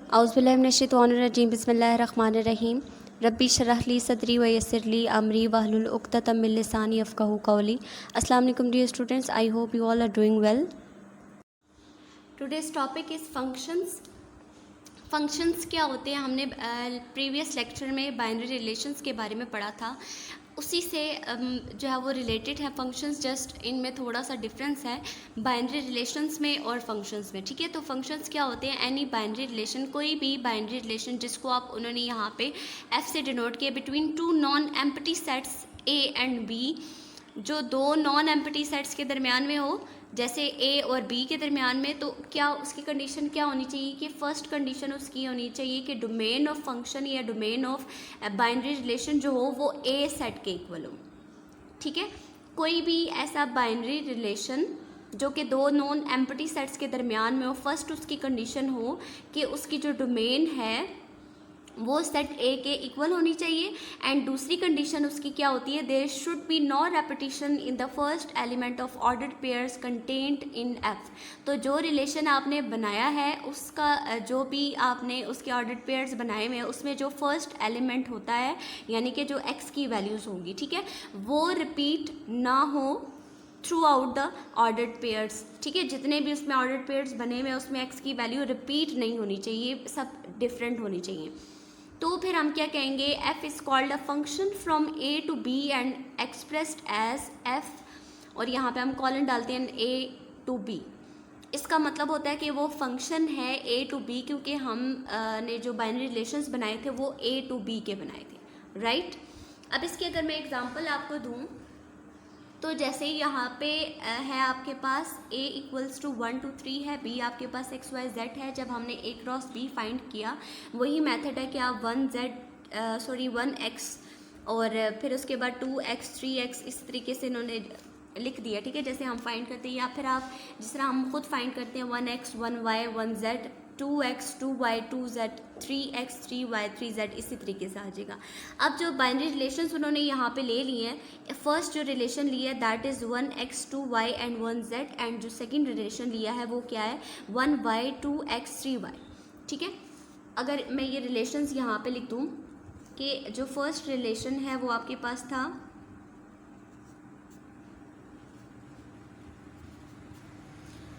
औज़ुबिल्लाहिमिनश्शैतानिर्रजीम बिस्मिल्लाहिर्रहमानिर्रहीम रब्बी शरह ली सदरी व यस्सिर ली अमरी वहलुल उक़्दतम मिन लिसानी यफ़क़हू क़ौली। अस्सलाम वालेकुम dear students, I hope you all are doing well. Today's topic is functions. Functions क्या होते हैं, हमने प्रीवियस लेक्चर में बाइनरी रिलेशंस के बारे में पढ़ा था, उसी से जो है वो रिलेटेड है फंक्शंस। जस्ट इनमें थोड़ा सा डिफरेंस है बाइनरी रिलेशंस में और फंक्शंस में, ठीक है। तो फंक्शंस क्या होते हैं, एनी बाइनरी रिलेशन, कोई भी बाइनरी रिलेशन जिसको आप उन्होंने यहाँ पे एफ से डिनोट किया, between two non empty sets A and B, जो दो नॉन एम्प्टी सेट्स के दरमियान में हो, जैसे ए और बी के दरमियान में, तो क्या उसकी कंडीशन क्या होनी चाहिए कि फर्स्ट कंडीशन उसकी होनी चाहिए कि डोमेन ऑफ फंक्शन या डोमेन ऑफ बाइनरी रिलेशन जो हो वो ए सेट के इक्वल हो, ठीक है। कोई भी ऐसा बाइनरी रिलेशन जो कि दो नॉन एम्प्टी सेट्स के दरमियान में हो, फर्स्ट उसकी कंडीशन हो कि उसकी जो डोमेन है वो सेट ए के इक्वल होनी चाहिए, एंड दूसरी कंडीशन उसकी क्या होती है, there should be no repetition in the first element of ordered pairs content in F. तो जो रिलेशन आपने बनाया है उसका जो भी आपने उसके ऑर्डर्ड पेयर्स बनाए हुए हैं उसमें जो फर्स्ट एलिमेंट होता है, यानी कि जो एक्स की वैल्यूज़ होंगी, ठीक है, वो रिपीट ना हो through out the ordered pairs, ठीक है। जितने भी उसमें ऑर्डर्ड पेयर्स बने हुए हैं उसमें एक्स की वैल्यू रिपीट नहीं होनी चाहिए, सब डिफरेंट होनी चाहिए। तो फिर हम क्या कहेंगे, f is called a function from a to b and expressed as f, और यहाँ पे हम कॉलन डालते हैं a टू b। इसका मतलब होता है कि वो फंक्शन है a टू b, क्योंकि हम ने जो बाइनरी रिलेशंस बनाए थे वो a टू b के बनाए थे, राइट। अब इसकी अगर मैं एग्जांपल आपको दूँ तो जैसे यहाँ पे है आपके पास a इक्वल्स टू 1 2 3 है, b आपके पास x y z है। जब हमने a क्रॉस b फाइंड किया, वही मेथड है कि आप 1x और फिर उसके बाद 2x 3x इस तरीके से इन्होंने लिख दिया, ठीक है, जैसे हम फाइंड करते हैं, या फिर आप जिस तरह हम खुद फाइंड करते हैं 1x 1y 1z 2x 2y 2z 3x 3y 3z, इसी तरीके से आ जाएगा। अब जो बाइनरी रिलेशंस उन्होंने यहाँ पे ले लिए हैं, फर्स्ट जो रिलेशन लिया है that is 1x 2y and 1z, and जो सेकंड रिलेशन लिया है वो क्या है 1y 2x 3y, ठीक है। अगर मैं ये रिलेशंस यहाँ पे लिख दूँ कि जो फर्स्ट रिलेशन है वो आपके पास था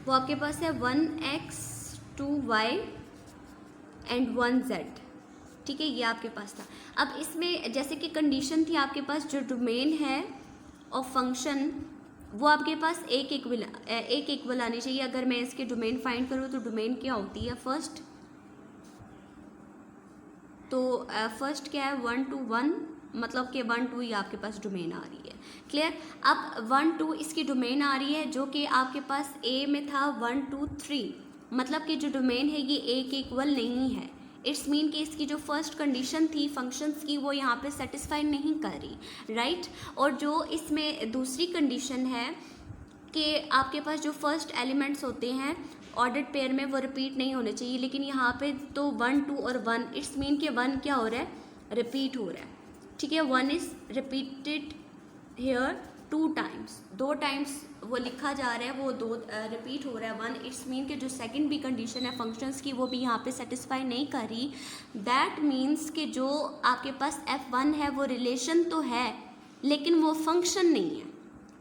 वो आपके पास है 1x 2y एंड 1z, ठीक है, ये आपके पास था। अब इसमें जैसे कि कंडीशन थी आपके पास, जो डोमेन है ऑफ फंक्शन वो आपके पास एक इक्वल आनी चाहिए। अगर मैं इसके डोमेन फाइंड करूँ तो डोमेन क्या होती है, फर्स्ट क्या है 1 to 1, मतलब कि 1 2 ही आपके पास डोमेन आ रही है, क्लियर। अब 1 2 इसकी डोमेन आ रही है जो कि आपके पास ए में था 1 2 3, मतलब कि जो डोमेन है ये ए के इक्वल नहीं है। इट्स मीन कि इसकी जो फर्स्ट कंडीशन थी फंक्शंस की वो यहाँ पे सेटिस्फाई नहीं कर रही, राइट। और जो इसमें दूसरी कंडीशन है कि आपके पास जो फर्स्ट एलिमेंट्स होते हैं ऑर्डर्ड पेयर में वो रिपीट नहीं होने चाहिए, लेकिन यहाँ पे तो 1 2 और 1, इट्स मीन कि 1 क्या हो रहा है, रिपीट हो रहा है, ठीक है। 1 is repeated here 2 times, 2 times वो लिखा जा रहा है, वो 2 रिपीट हो रहा है 1, इट्स मीन कि जो सेकंड भी कंडीशन है फंक्शंस की वो भी यहाँ पे सेटिस्फाई नहीं कर रही। दैट मीन्स कि जो आपके पास f1 है वो रिलेशन तो है लेकिन वो फंक्शन नहीं है।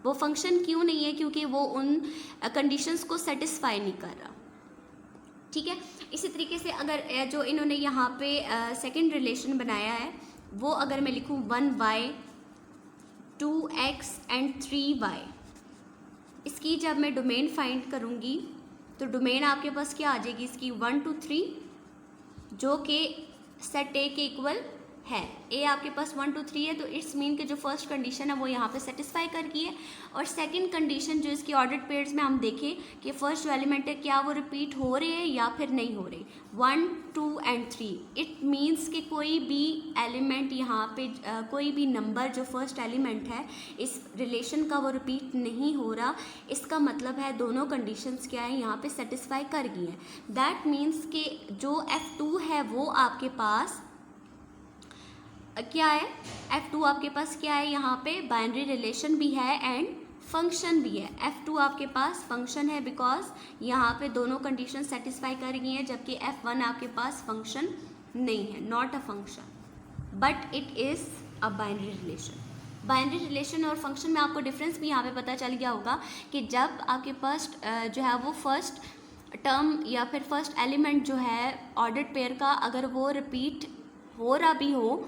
वो फंक्शन क्यों नहीं है, क्योंकि वो उन कंडीशंस को सेटिस्फाई नहीं कर रहा, ठीक है। इसी तरीके से अगर जो इन्होंने यहाँ पे सेकंड रिलेशन बनाया है वो अगर मैं लिखूँ 1y 2x एंड 3y, इसकी जब मैं डोमेन फाइंड करूँगी तो डोमेन आपके पास क्या आ जाएगी इसकी 1 2 3, जो कि सेट ए के इक्वल है। ए आपके पास 1 2 3 है, तो इट्स मीन कि जो फर्स्ट कंडीशन है वो यहाँ पे सेटिस्फाई कर गई है। और सेकंड कंडीशन जो इसकी ऑर्डर्ड पेयर्स में हम देखें कि फर्स्ट जो एलिमेंट है क्या वो रिपीट हो रहे हैं या फिर नहीं हो रहे, 1 2 एंड 3, इट मीन्स कि कोई भी एलिमेंट यहाँ पे कोई भी नंबर जो फर्स्ट एलिमेंट है इस रिलेशन का वो रिपीट नहीं हो रहा। इसका मतलब है दोनों कंडीशंस क्या है यहाँ पे सेटिस्फाई कर गई हैं। दैट मीन्स कि जो f2 है वो आपके पास क्या है, f2 आपके पास क्या है, यहाँ पे बाइनरी रिलेशन भी है एंड फंक्शन भी है। F2 आपके पास फंक्शन है बिकॉज यहाँ पे दोनों कंडीशन सेटिस्फाई कर रही हैं, जबकि F1 आपके पास फंक्शन नहीं है, not a function but it is a binary relation. Binary relation और फंक्शन में आपको डिफरेंस भी यहाँ पे पता चल गया होगा कि जब आपके पास जो है वो फर्स्ट टर्म या फिर फर्स्ट एलिमेंट जो है ऑर्डर्ड पेयर का अगर वो रिपीट हो रहा भी हो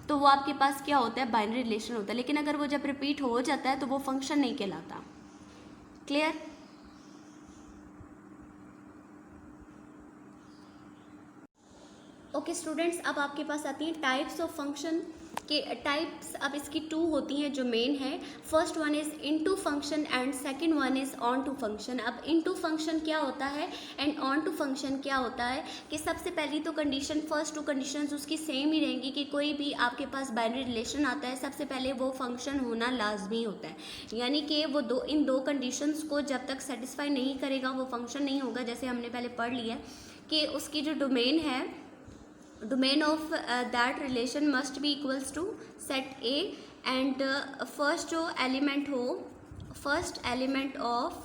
तो वो आपके पास क्या होता है, बाइनरी रिलेशन होता है। लेकिन अगर वो जब रिपीट हो जाता है तो वो फंक्शन नहीं कहलाता। क्लियर? ओके स्टूडेंट्स, अब आपके पास आती हैं टाइप्स ऑफ फंक्शन के टाइप्स। अब इसकी 2 होती हैं जो मेन है। First one is into function and second one is onto function. अब इनटू फंक्शन क्या होता है एंड ऑन टू फंक्शन क्या होता है कि सबसे पहली तो कंडीशन, फर्स्ट 2 कंडीशंस उसकी सेम ही रहेंगी कि कोई भी आपके पास बाइनरी रिलेशन आता है सबसे पहले वो फंक्शन होना लाजमी होता है, यानी कि वो इन दो कंडीशंस को जब तक सेटिस्फाई नहीं करेगा वो फंक्शन नहीं होगा। जैसे हमने पहले पढ़ लिया कि उसकी जो डोमेन है, domain of that relation must be equals to set A and first जो element हो, first element of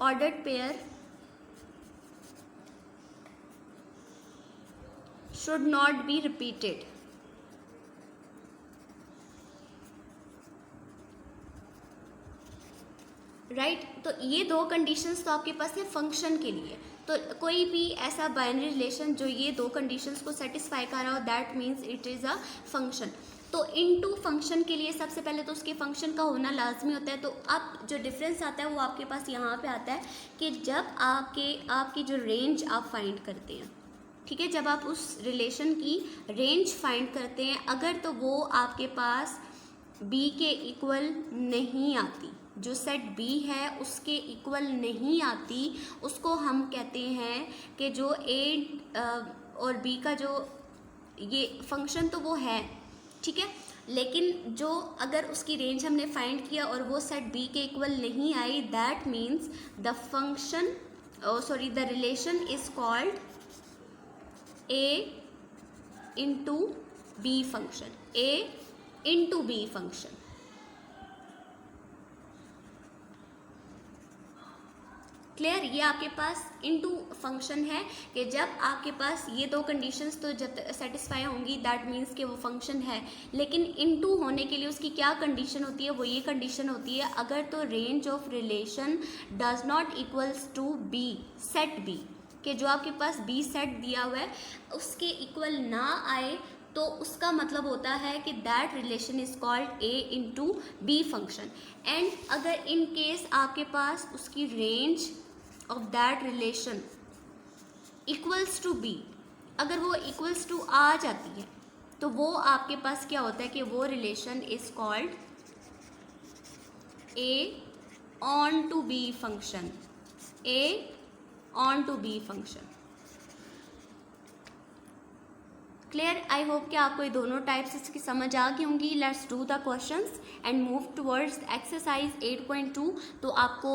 ordered pair should not be repeated। Right तो ये 2 कंडीशंस तो आपके पास है फंक्शन के लिए। तो कोई भी ऐसा बाइनरी रिलेशन जो ये 2 कंडीशंस को सेटिस्फाई कर रहा हो that means it is a function. तो इनटू फंक्शन के लिए सबसे पहले तो उसके फंक्शन का होना लाजमी होता है। तो अब जो डिफरेंस आता है वो आपके पास यहाँ पे आता है कि जब आपकी जो रेंज आप फाइंड करते हैं, ठीक है, जब आप उस रिलेशन की रेंज फाइंड करते हैं अगर तो वो आपके पास बी के इक्वल नहीं आती, जो सेट बी है उसके इक्वल नहीं आती, उसको हम कहते हैं कि जो ए और बी का जो ये फंक्शन तो वो है, ठीक है, लेकिन जो अगर उसकी रेंज हमने फाइंड किया और वो सेट बी के इक्वल नहीं I that means the function the relation is called A into B function, A into B function. Clear? ये आपके पास इनटू फंक्शन है कि जब आपके पास ये 2 कंडीशंस तो जब सेटिस्फाई होंगी दैट मीन्स कि वो फंक्शन है। लेकिन इनटू होने के लिए उसकी क्या कंडीशन होती है, वो ये कंडीशन होती है अगर तो range of relation does not equals to B, set B, कि जो आपके पास बी सेट दिया हुआ है उसके इक्वल ना आए तो उसका मतलब होता है कि that relation is called A into B function. And अगर इन केस आपके पास उसकी range of that relation equals to B, अगर वो इक्वल्स टू आ जाती है तो वो आपके पास क्या होता है कि वो relation is called A onto B function, A onto B function. Clear? I hope कि आपको ये दोनों टाइप्स इसकी समझ आ गई होंगी। Let's do the questions and move towards exercise 8.2, तो आपको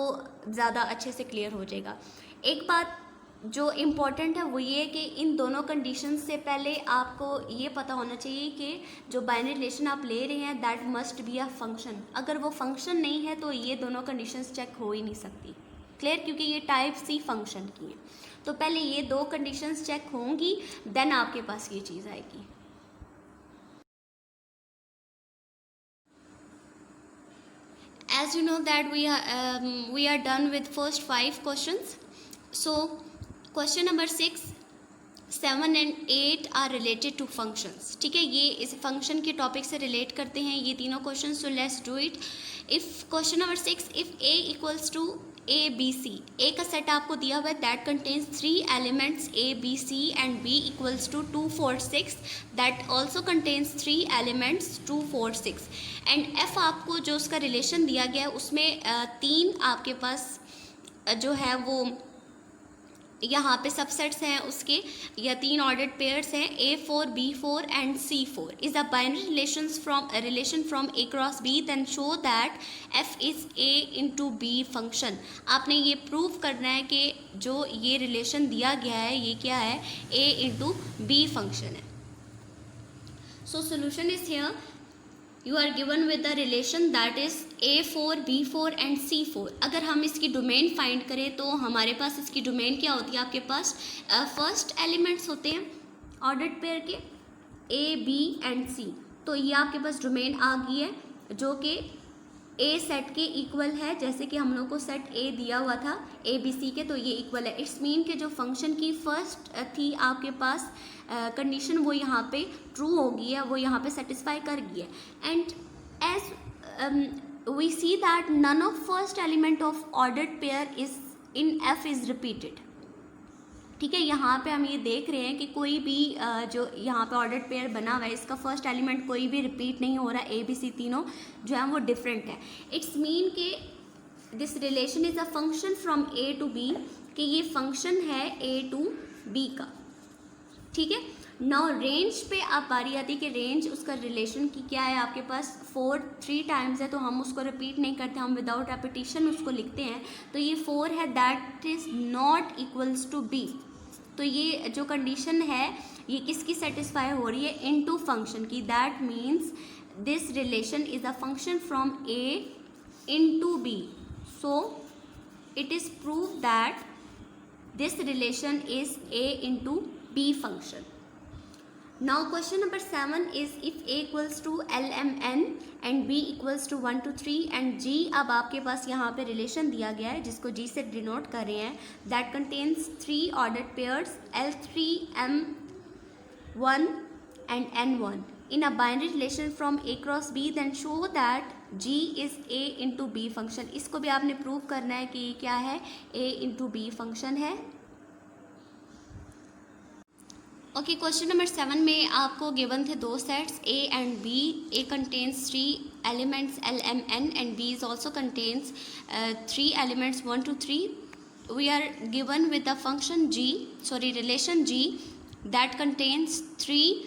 ज़्यादा अच्छे से क्लियर हो जाएगा। एक बात जो इम्पॉर्टेंट है वो ये कि इन दोनों कंडीशन से पहले आपको ये पता होना चाहिए कि जो बाइनरी रिलेशन आप ले रहे हैं that must be a function. अगर वो फंक्शन नहीं है तो ये दोनों कंडीशंस चेक हो ही नहीं सकती। क्लियर? क्योंकि ये टाइप सी फंक्शन की हैं, तो पहले ये 2 कंडीशंस चेक होंगी देन आपके पास ये चीज़ आएगी। As you know that we are done with first 5 questions. So question number 6, 7 and 8 are related to functions। ठीक है, ये इस फंक्शन के टॉपिक से रिलेट करते हैं ये तीनों question. So let's do it. If question number 6, if A equals to A B C, A का सेट आपको दिया हुआ है that contains 3 elements A B C and B equals to 2 4 6 that also contains 3 elements 2 4 6 and F आपको जो उसका relation दिया गया है उसमें 3 आपके पास जो है वो यहाँ पे सबसेट्स हैं उसके, या 3 ऑर्डर्ड पेयर्स हैं A4 B4 and C4 is a binary relation from A cross B, then show that F is A into B function. आपने ये प्रूव करना है कि जो ये रिलेशन दिया गया है ये क्या है, A इंटू B फंक्शन है। So solution is here, you are given with the relation that is A4, B4 and C4। अगर हम इसकी डोमेन फाइंड करें तो हमारे पास इसकी डोमेन क्या होती है, आपके पास फर्स्ट एलिमेंट्स होते हैं ऑर्डर्ड पेयर के A, B एंड C। तो ये आपके पास डोमेन आ गई है जो कि A सेट के इक्वल है, जैसे कि हम लोग को सेट A दिया हुआ था ABC के, तो ये इक्वल है। इट्स मीन के जो फंक्शन की फर्स्ट थी आपके पास कंडीशन वो यहाँ पे ट्रू हो गई है, वो यहाँ पे सेटिस्फाई कर गई है। And as we see that none of first element of ordered pair is in F is repeated. ठीक है, यहाँ पे हम ये देख रहे हैं कि कोई भी जो यहाँ पे ऑर्डर्ड पेयर बना हुआ है इसका फर्स्ट एलिमेंट कोई भी रिपीट नहीं हो रहा है, ABC तीनों जो है वो डिफरेंट है। इट्स मीन कि this relation is a function from A to B, कि ये फंक्शन है A टू B का। ठीक है, नाउ रेंज पे आप बारी आती है कि रेंज उसका रिलेशन की क्या है, आपके पास 4 3 टाइम्स है तो हम उसको रिपीट नहीं करते, हम विदाउट रेपिटेशन उसको लिखते हैं। तो ये 4 है, that is not equals to B। तो ये जो कंडीशन है ये किसकी सेटिस्फाई हो रही है, इनटू फंक्शन की। That means this relation is a function from A into B। So it is prove that this relation is A into B function. Now question number 7 is if A equals to LMN and B equals to 1 to 3 and G, अब आपके पास यहाँ पे relation दिया गया है जिसको G से denote कर रहे हैं, that contains 3 ordered pairs L3, M1 and N1 in a binary relation from A cross B, then show that G is A into B function। इसको भी आपने प्रूव करना है कि क्या है, A into B function है। ओके, क्वेश्चन नंबर 7 में आपको गिवन थे 2 sets A and B। A contains 3 elements LMN and B is also contains 3 elements 1 to 3। We are given with the function G, sorry relation G that contains 3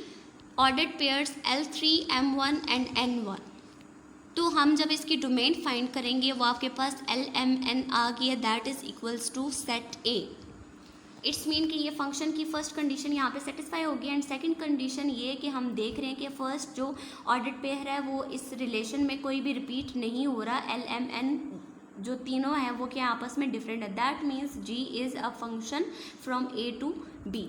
ordered pairs L3, M1 and N1। तो हम जब इसकी domain find करेंगे वो आपके पास LMN आ गई है, that is equals to set A। It's mean कि ये फंक्शन की फर्स्ट कंडीशन यहाँ पे सेटिस्फाई होगी। एंड सेकंड कंडीशन ये कि हम देख रहे हैं कि फर्स्ट जो ऑर्डर्ड पेयर है वो इस रिलेशन में कोई भी रिपीट नहीं हो रहा, LMN जो तीनों हैं वो क्या आपस में डिफरेंट है। That means G is a function from A to B।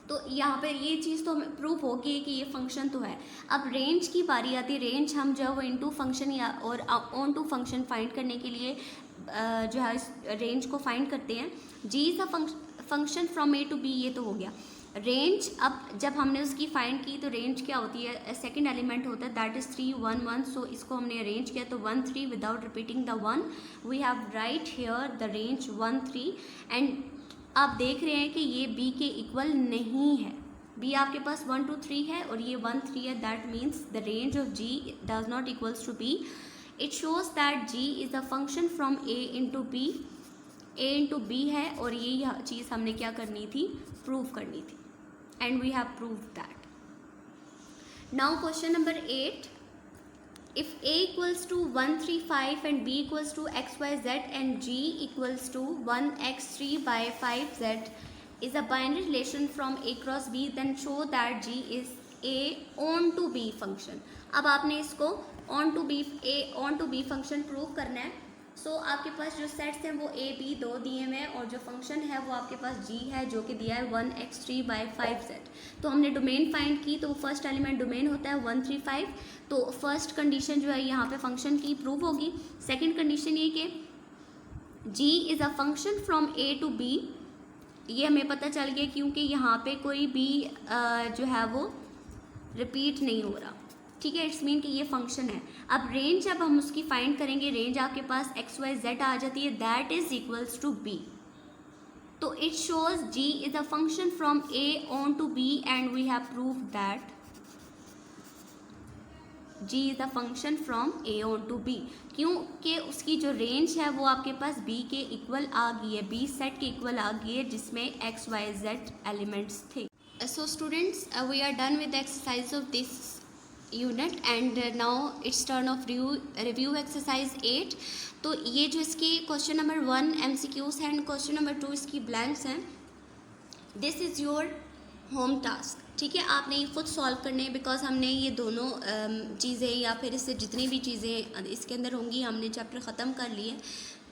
तो यहाँ पे ये चीज़ तो प्रूफ होगी कि ये फंक्शन तो है। अब रेंज की बारी आती है। रेंज हम जो है वो इनटू फंक्शन या और ऑन टू फंक्शन फाइंड करने के लिए जो है रेंज को फाइंड करते हैं। G is a function from A to B, ये तो हो गया रेंज। अब जब हमने उसकी फाइंड की तो रेंज क्या होती है, सेकंड एलिमेंट होता है दैट इज़ 3 1 1। सो इसको हमने अरेंज किया तो 1 3 without repeating the 1 we have write here the range 1 3। And आप देख रहे हैं कि ये B के इक्वल नहीं है, B आपके पास 1 2 3 है और ये 1 3 है। That means the range of G does not equals to B। It shows that G is a function from A into B। A into B है और ये चीज़ हमने क्या करनी थी, प्रूव करनी थी। And we have prove that. Now question number 8, if A equals to 1 3 5 and B equals to x y z and G equals to 1 x 3 by 5 z is a binary relation from A cross B, then show that G is A on to B function। अब आपने इसको on to B function prove करना है। सो आपके पास जो sets हैं वो A B 2 दिए हुए हैं और जो फंक्शन है वो आपके पास G है जो कि दिया है 1 x 3 by 5 z। तो हमने डोमेन फाइंड की तो फर्स्ट एलिमेंट डोमेन होता है 1 3 5। तो फर्स्ट कंडीशन जो है यहाँ पे फंक्शन की प्रूव होगी। सेकंड कंडीशन ये कि G is a function from A to B, ये हमें पता चल गया क्योंकि यहाँ पे कोई भी जो है वो रिपीट नहीं हो रहा। ठीक है, इट्स मीन कि ये फंक्शन है। अब रेंज जब हम उसकी फाइंड करेंगे, रेंज आपके पास एक्स वाई जेड आ जाती है, that is equals to B. तो it shows G is a function from A onto B and we have prove that G is a function from A onto B, क्योंकि उसकी जो range है वो आपके पास B के equal आ गई है, B सेट के इक्वल आ गई है जिसमें एक्स वाई जेड एलिमेंट्स थे। So students, we are done with exercise of this unit and now it's turn of review exercise 8। तो ये जो इसकी क्वेश्चन नंबर 1 MCQs हैं एंड क्वेश्चन नंबर 2 इसकी ब्लैंक्स हैं। This is your home task, ठीक है, आपने ये खुद सॉल्व करने हैं, बिकॉज हमने ये दोनों चीज़ें या फिर इससे जितनी भी चीज़ें इसके अंदर होंगी हमने चैप्टर ख़त्म कर लिए,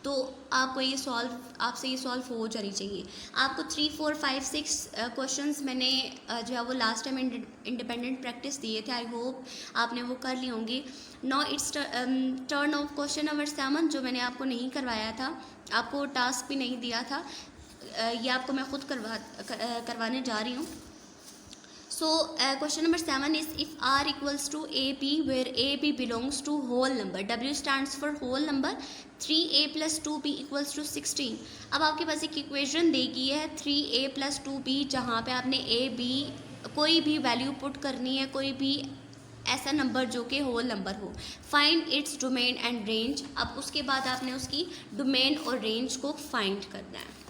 तो आपको ये सॉल्व, आपसे ये सॉल्व हो जानी चाहिए। आपको 3, 4, 5, 6 क्वेश्चंस मैंने जो है वो लास्ट टाइम इंडिपेंडेंट प्रैक्टिस दिए थे, आई होप आपने वो कर लिए होंगे। Now it's turn of question number 7, जो मैंने आपको नहीं करवाया था, आपको टास्क भी नहीं दिया था, ये आपको मैं खुद करवाने जा रही हूँ। So question number 7 is, if R equals to AB where AB belongs to whole number, W stands for whole number, 3A plus 2B equals to 16। अब आपके पास एक इक्वेशन देगी है 3A plus 2B, जहाँ पे आपने A B कोई भी वैल्यू पुट करनी है, कोई भी ऐसा नंबर जो कि होल नंबर हो। Find its domain and range. अब उसके बाद आपने उसकी डोमेन और रेंज को फाइंड करना है।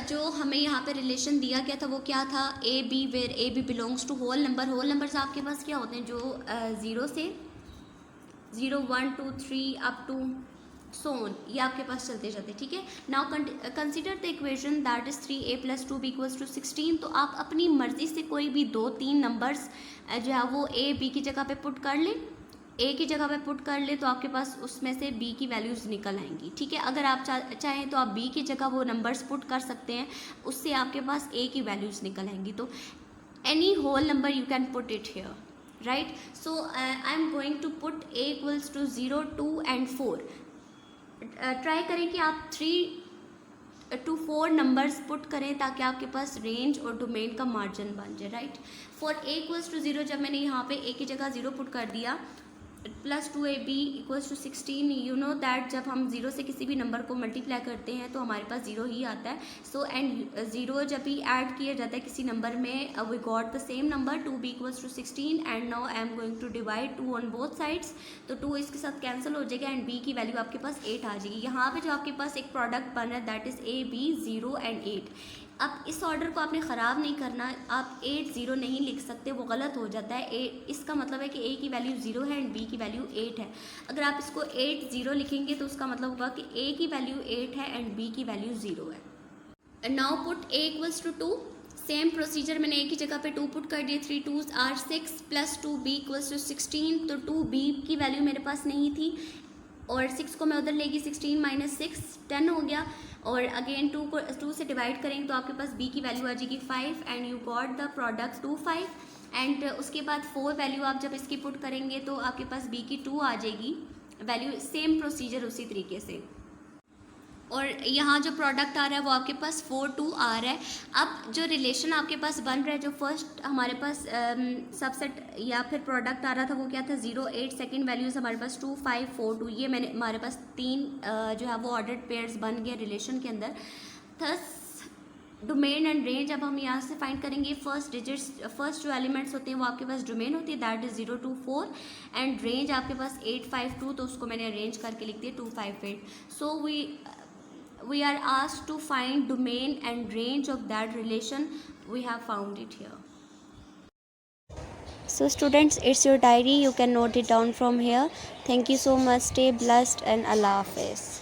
जो हमें यहाँ पे रिलेशन दिया गया था वो क्या था, A B where A B belongs to whole number. Whole numbers आपके पास क्या होते हैं, जो 0 से 0, 1, 2, 3 अप टू सोन, ये आपके पास चलते जाते, ठीक है। Now consider the equation that is 3A plus 2B equals to 16। तो आप अपनी मर्जी से कोई भी 2-3 नंबर्स जो है वो ए बी की जगह पे पुट कर लें, ए की जगह पे पुट कर ले, तो आपके पास उसमें से बी की वैल्यूज़ निकल आएंगी, ठीक है। अगर आप चाहें तो आप बी की जगह वो नंबर्स पुट कर सकते हैं, उससे आपके पास ए की वैल्यूज़ निकल आएंगी। तो any whole number you can put it here, right. So I am going to put A equals to 0, 2 and 4। Try करें कि आप 3 to 4 नंबर्स पुट करें ताकि आपके पास रेंज और डोमेन का मार्जिन बन जाए, right. For A equals to 0, जब मैंने यहाँ पे ए की जगह 0 पुट कर दिया, plus 2AB equals to 16, you know that जब हम 0 से किसी भी नंबर को मल्टीप्लाई करते हैं तो हमारे पास 0 ही आता है। सो एंड 0 जब भी ऐड किया जाता है किसी नंबर में, we got the same number 2B equals to 16। And now I am going to divide 2 on both sides, तो 2 इसके साथ कैंसिल हो जाएगा एंड B की वैल्यू आपके पास 8 आ जाएगी। यहाँ पे जो आपके पास एक प्रोडक्ट बन रहा है दैट इज़ AB 0 and 8। अब इस ऑर्डर को आपने ख़राब नहीं करना, आप 8 0 नहीं लिख सकते, वो गलत हो जाता है। इसका मतलब है कि ए की वैल्यू 0 है एंड बी की वैल्यू 8 है। अगर आप इसको 8 0 लिखेंगे तो उसका मतलब होगा कि ए की वैल्यू 8 है एंड बी की वैल्यू 0 है। Now put A equals to 2। Same procedure, मैंने ए की जगह पे 2 पुट कर दिए, 3 2s are 6 plus 2b equals to 16। तो 2b की वैल्यू मेरे पास नहीं थी और 6 को मैं उधर लेगी, 16 माइनस 6 10 हो गया। और अगेन 2 से डिवाइड करेंगे तो आपके पास b की वैल्यू आ जाएगी 5 and you got the product 2 5। And उसके बाद 4 वैल्यू आप जब इसकी पुट करेंगे तो आपके पास b की 2 आ जाएगी वैल्यू। सेम प्रोसीजर उसी तरीके से, और यहाँ जो प्रोडक्ट आ रहा है वो आपके पास 4 2 आ रहा है। अब जो रिलेशन आपके पास बन रहा है, जो फर्स्ट हमारे पास सबसेट या फिर प्रोडक्ट आ रहा था वो क्या था, 0 8। सेकंड वैल्यूज़ हमारे पास 2 5 4 2। ये मैंने हमारे पास 3 जो है वो ऑर्डर्ड पेयर्स बन गए रिलेशन के अंदर। थस डोमेन एंड रेंज अब हम यहाँ से फाइंड करेंगे। फर्स्ट जो एलिमेंट्स होते हैं वो आपके पास डोमेन होती है दैट इज़ 0 2 4 एंड रेंज आपके पास 8 5 2, तो उसको मैंने अरेंज करके लिख दिया 2 5 8। सो we are asked to find domain and range of that relation. We have found it here. So students, it's your diary, you can note it down from here. Thank you so much, stay blessed and Allah Hafiz.